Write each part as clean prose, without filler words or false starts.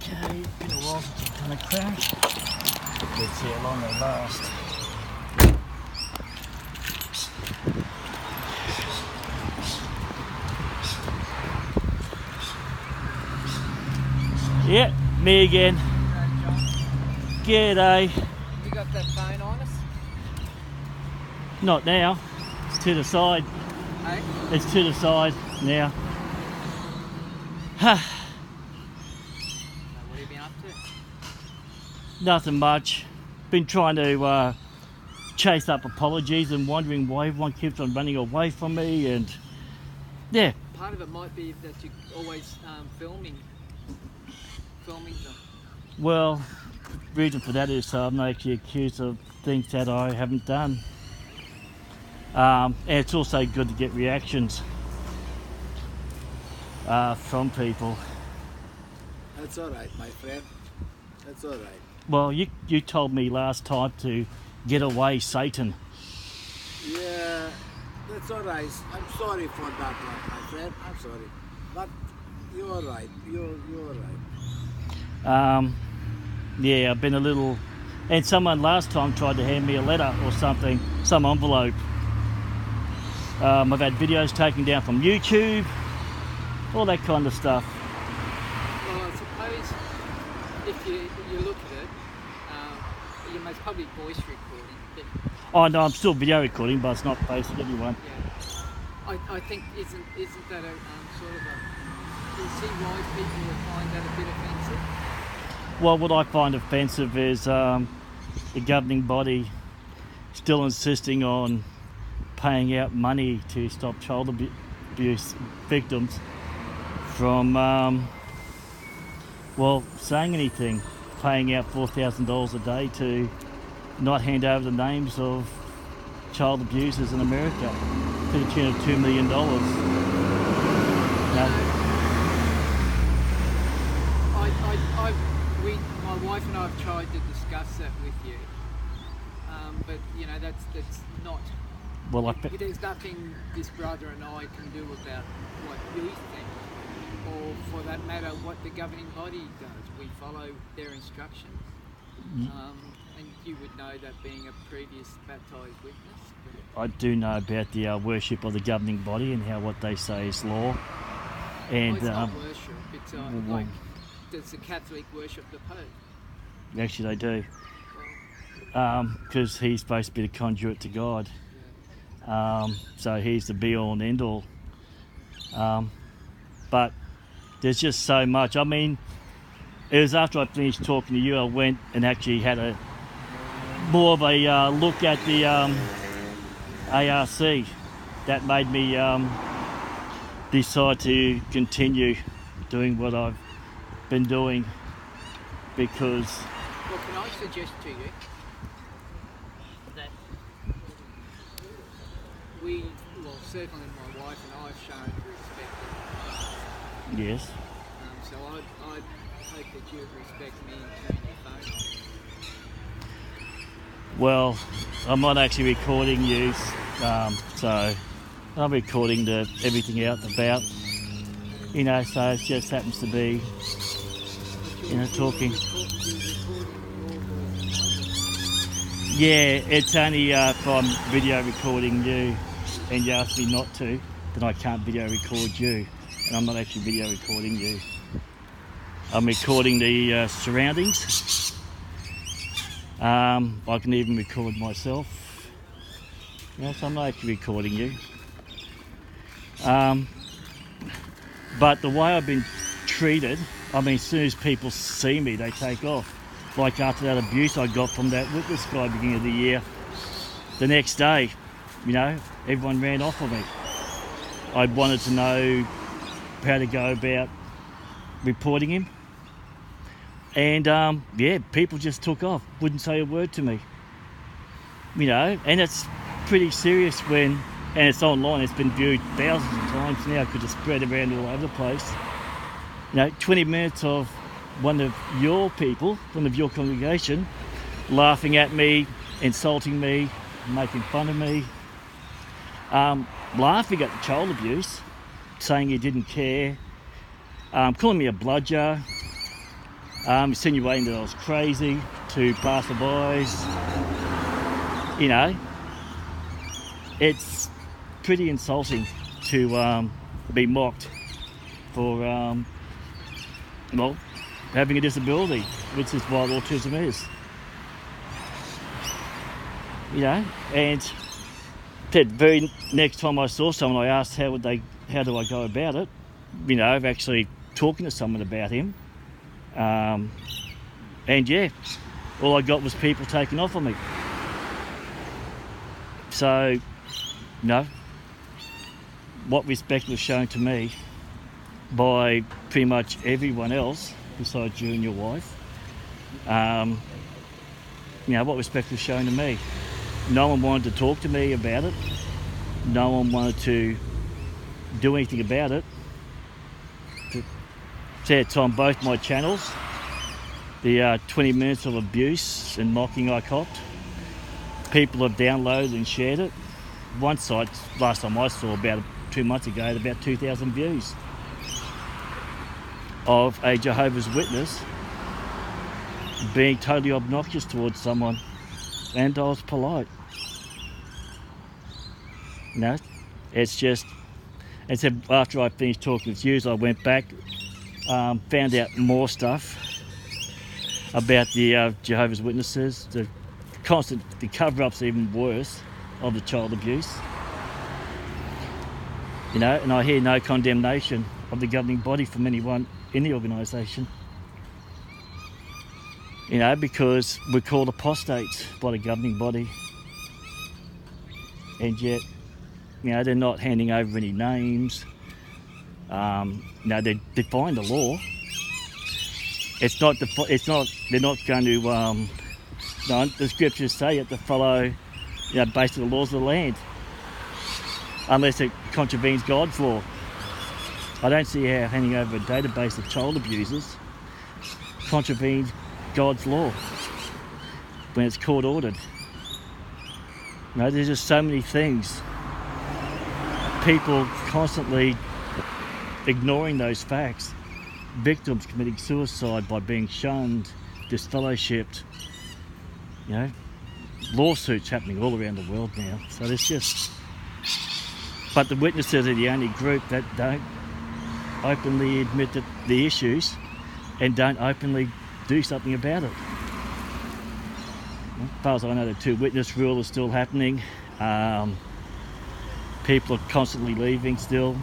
Okay, been a while since I've done a crash. Let's see how long they last. Yeah, me again. G'day. You got that phone on us? Not now. It's to the side. Hey? It's to the side now. So what have you been up to? Nothing much. Been trying to chase up apologies and wondering why everyone keeps on running away from me, and yeah. Part of it might be that you're always filming them. Well, reason for that is I'm actually accused of things that I haven't done. And it's also good to get reactions from people. That's all right, my friend. That's all right. Well, you told me last time to get away, Satan. Yeah, that's all right. I'm sorry for that one, my friend. I'm sorry. But you're all right. You're all right. Yeah, I've been a little... And someone last time tried to hand me a letter or something, some envelope. I've had videos taken down from YouTube, all that kind of stuff. Well, I suppose if you look at it, you're most probably voice recording. But Oh no, I'm still video recording, but it's not posted to anyone. yeah, I think isn't that a sort of a... You see why people would find that a bit offensive? Well, what I find offensive is the governing body still insisting on paying out money to stop child abuse victims from, well, saying anything, paying out $4,000 a day to not hand over the names of child abusers in America to the tune of $2 million. My wife and I have tried to discuss that with you, but you know that's not. Well, There's nothing this brother and I can do about what you think, or for that matter, what the governing body does. We follow their instructions, and you would know that being a previous baptised witness. I do know about the worship of the governing body and how what they say is law. And it's not worship. It's like, does the Catholic worship the Pope? Actually, they do, Well, because he's supposed to be the conduit to God. yeah. So he's the be-all and end-all. But there's just so much. I mean, it was after I finished talking to you, I went and actually had a more of a look at the ARC. That made me decide to continue doing what I've been doing, because Well, can I suggest to you that certainly my wife and I have shown respect. yes, So I'd hope that you would respect me and turn your phone off. well, I'm not actually recording you, so I'm recording everything out and about, you know, so it just happens to be, you know, talking. Yeah, it's only if I'm video recording you and you ask me not to, then I can't video record you, and I'm not actually video recording you. I'm recording the surroundings. I can even record myself. Yes, I'm not actually recording you. But the way I've been treated, I mean, as soon as people see me, they take off. Like after that abuse I got from that witness guy beginning of the year, the next day, you know, everyone ran off of me. I wanted to know how to go about reporting him. And yeah, people just took off, wouldn't say a word to me. You know, and it's pretty serious when, and it's online, it's been viewed thousands of times now because it's spread around all over the place. You know, 20 minutes of one of your people, one of your congregation, laughing at me, insulting me, making fun of me, laughing at the child abuse, saying he didn't care, calling me a bludger, insinuating that I was crazy to passerbys. You know, it's pretty insulting to be mocked for, well, having a disability, which is what autism is. You know, and the very next time I saw someone, I asked how do I go about it? You know, of actually talking to someone about him. And yeah, all I got was people taking off on me. So, you know, what respect was shown to me by pretty much everyone else besides you and your wife. You know, what respect was shown to me. No one wanted to talk to me about it. No one wanted to do anything about it. It's on both my channels. The 20 minutes of abuse and mocking I copped. People have downloaded and shared it. One site, last time I saw, about 2 months ago, had about 2,000 views of a Jehovah's Witness being totally obnoxious towards someone, and I was polite. You know, it's just, and so after I finished talking with you, I went back, found out more stuff about the Jehovah's Witnesses. The cover-up's even worse of the child abuse. You know, and I hear no condemnation of the governing body from anyone in the organisation. You know, because we're called apostates by the governing body, and yet, you know, they're not handing over any names. No, they define the law. It's not. They're not going to. No, the scriptures say you have to follow, you know, based on the laws of the land, unless it contravenes God's law. I don't see how handing over a database of child abusers contravenes God's law when it's court ordered. You know, there's just so many things. People constantly ignoring those facts. Victims committing suicide by being shunned, disfellowshipped. You know, lawsuits happening all around the world now. So there's just, but the witnesses are the only group that don't openly admit that the issues and don't openly do something about it. As far as I know, the 2 witness rule is still happening. People are constantly leaving still.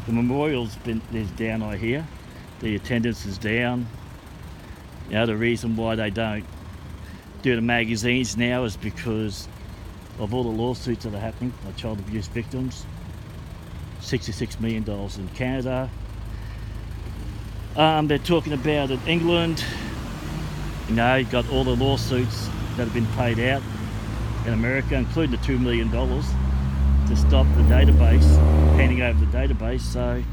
The memorial's is down, I hear. The attendance is down. You know, the reason why they don't do the magazines now is because of all the lawsuits that are happening by child abuse victims. $66 million in Canada. They're talking about in England. You know, you've got all the lawsuits that have been paid out in America, including the $2 million to stop the database, handing over the database. So,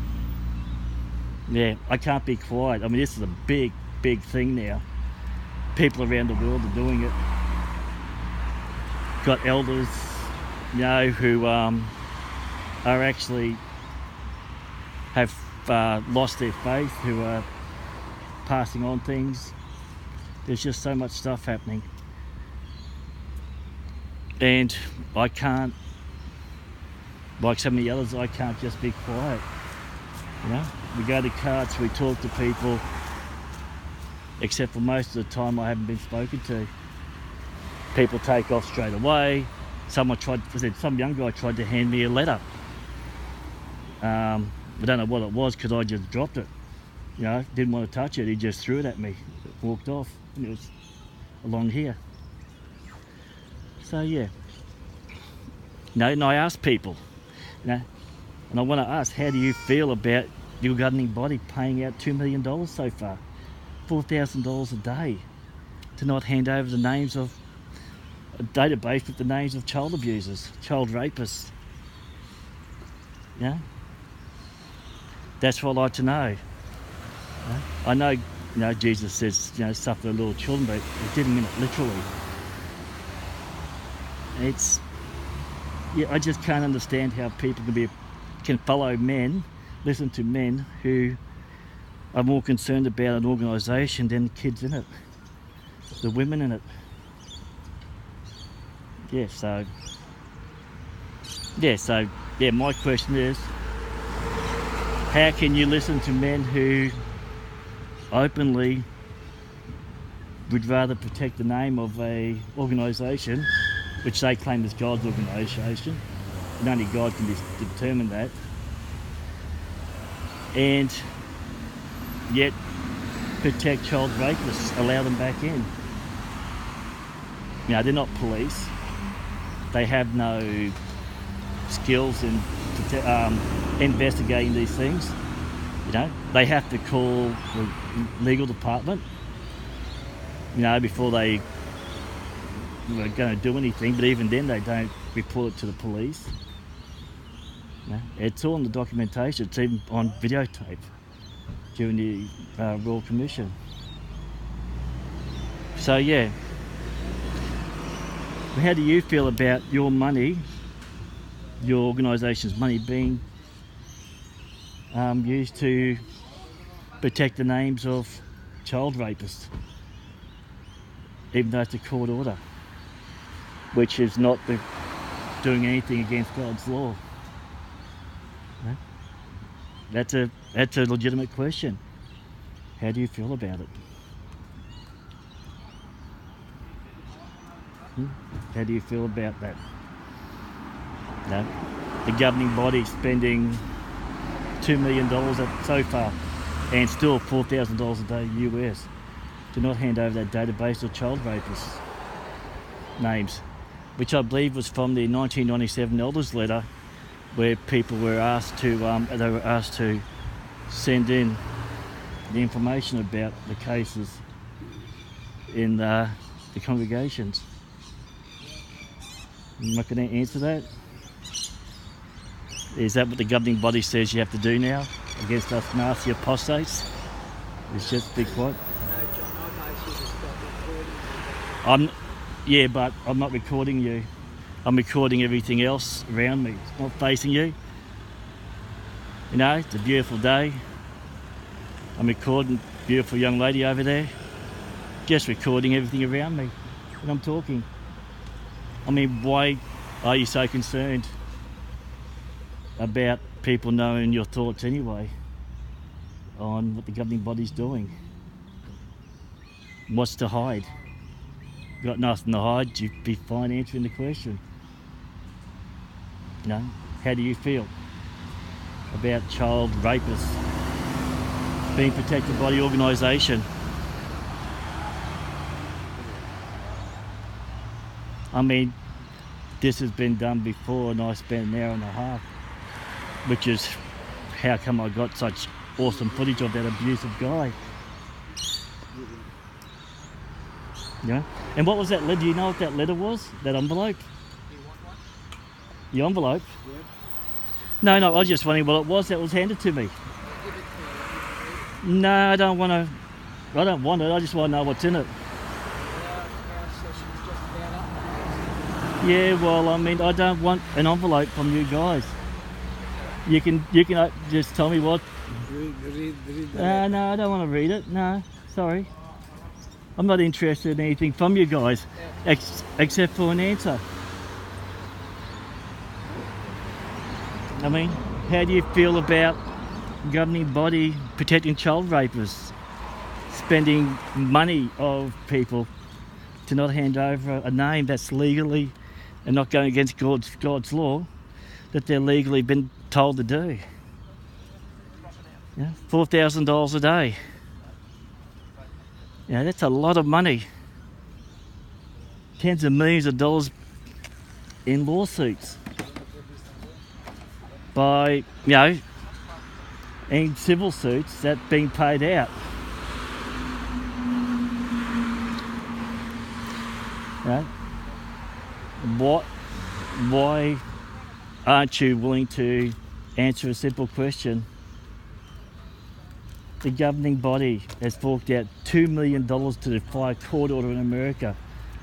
yeah, I can't be quiet. I mean, this is a big, big thing now. People around the world are doing it. Got elders, you know, who are actually have lost their faith, who are passing on things. There's just so much stuff happening. And I can't, like so many others, I can't just be quiet. You know, we go to carts, we talk to people, except for most of the time I haven't been spoken to. People take off straight away. Some young guy tried to hand me a letter. I don't know what it was because I just dropped it. You know, didn't want to touch it. He just threw it at me, walked off, and it was along here. So yeah, you know, and I ask people, you know, and I want to ask, how do you feel about your governing body paying out $2 million so far, $4,000 a day, to not hand over the names of a database with the names of child abusers, child rapists? Yeah, that's what I'd like to know. Yeah? I know, you know, Jesus says, you know, suffer little children, but it didn't mean it literally. It's, yeah, I just can't understand how people can follow men, listen to men who I'm more concerned about an organisation than the kids in it, the women in it. Yeah, my question is, how can you listen to men who openly would rather protect the name of a organisation which they claim is God's organisation, and only God can determine that, and yet protect child rapists, allow them back in? You know, they're not police. They have no skills in investigating these things. You know, they have to call the legal department, you know, before they are going to do anything. But even then, they don't report it to the police. You know, it's all in the documentation. It's even on videotape during the Royal Commission. So yeah, how do you feel about your money, your organisation's money, being used to protect the names of child rapists, even though it's a court order, which is not doing anything against God's law? No? That's a legitimate question. How do you feel about it? How do you feel about that? No? The governing body spending $2 million so far, and still $4,000 a day US, to not hand over that database of child rapists names, which I believe was from the 1997 Elders letter, where people were asked to send in the information about the cases in the congregations. I'm not going to answer that. Is that what the governing body says you have to do now against us nasty apostates? It's just be quiet. But I'm not recording you. I'm recording everything else around me. It's not facing you. You know, it's a beautiful day. I'm recording a beautiful young lady over there. Just recording everything around me when I'm talking. I mean, why are you so concerned about people knowing your thoughts anyway on what the governing body's doing? What's to hide? Got nothing to hide, you'd be fine answering the question. You know, how do you feel about child rapists being protected by the organisation? I mean, this has been done before, and I spent an hour and a half, which is how come I got such awesome footage of that abusive guy. Yeah. And what was that letter? Do you know what that letter was? That envelope? You want one? The envelope? Yeah. No, I was just wondering what it was that was handed to me. Give it to me. No, I don't want to. I don't want it. I just want to know what's in it. Our session's just about up. Yeah, well, I mean, I don't want an envelope from you guys. You can just tell me what. Read the No, I don't want to read it. No, sorry. I'm not interested in anything from you guys, except for an answer. I mean, how do you feel about governing body protecting child rapists, spending money of people to not hand over a name that's legally and not going against God's law, that they're legally been told to do? Yeah, $4,000 a day. Yeah, that's a lot of money. Tens of millions of dollars in lawsuits by, in civil suits that being paid out. Why aren't you willing to answer a simple question? The governing body has forked out $2 million to defy a court order in America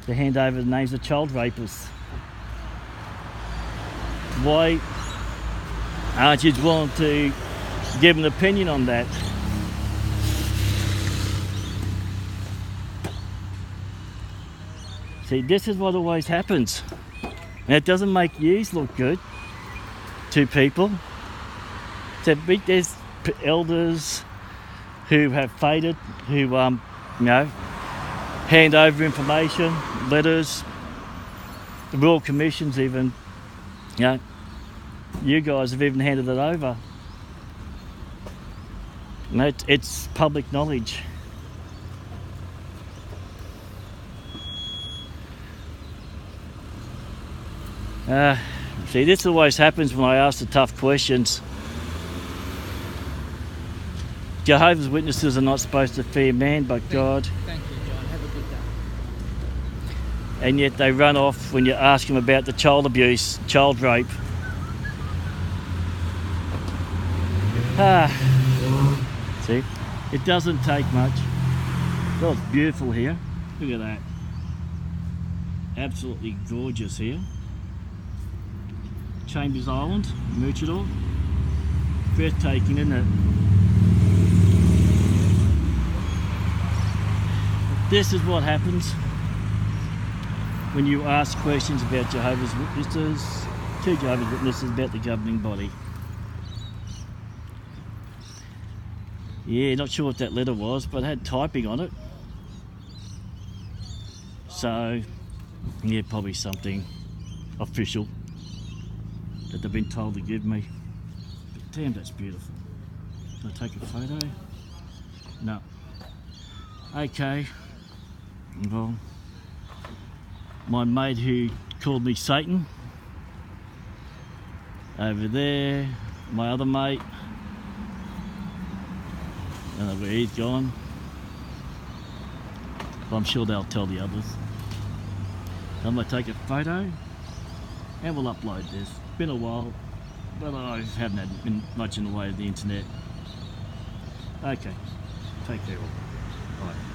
to hand over the names of child rapists. Why aren't you willing to give an opinion on that? See, this is what always happens. And it doesn't make yous look good to people. There's elders who have faded, who, you know, hand over information, letters, the Royal Commission's even, you know, you guys have even handed it over. You know, it's public knowledge. See, this always happens when I ask the tough questions. Jehovah's Witnesses are not supposed to fear man but God. Thank you, John. Have a good day. And yet they run off when you ask them about the child abuse, child rape. See, it doesn't take much. Oh, it's beautiful here. Look at that. Absolutely gorgeous here. Chambers Island, Maroochydore. Breathtaking, isn't it? This is what happens when you ask questions about Jehovah's Witnesses, to Jehovah's Witnesses about the governing body. Yeah, not sure what that letter was, but it had typing on it. So, yeah, probably something official that they've been told to give me. But damn, that's beautiful. Can I take a photo? No. Okay. Well, my mate who called me Satan, over there, my other mate, I don't know where he's gone, but I'm sure they'll tell the others. I'm going to take a photo and we'll upload this. It's been a while, but I haven't had much in the way of the internet. Okay, take care all. Bye.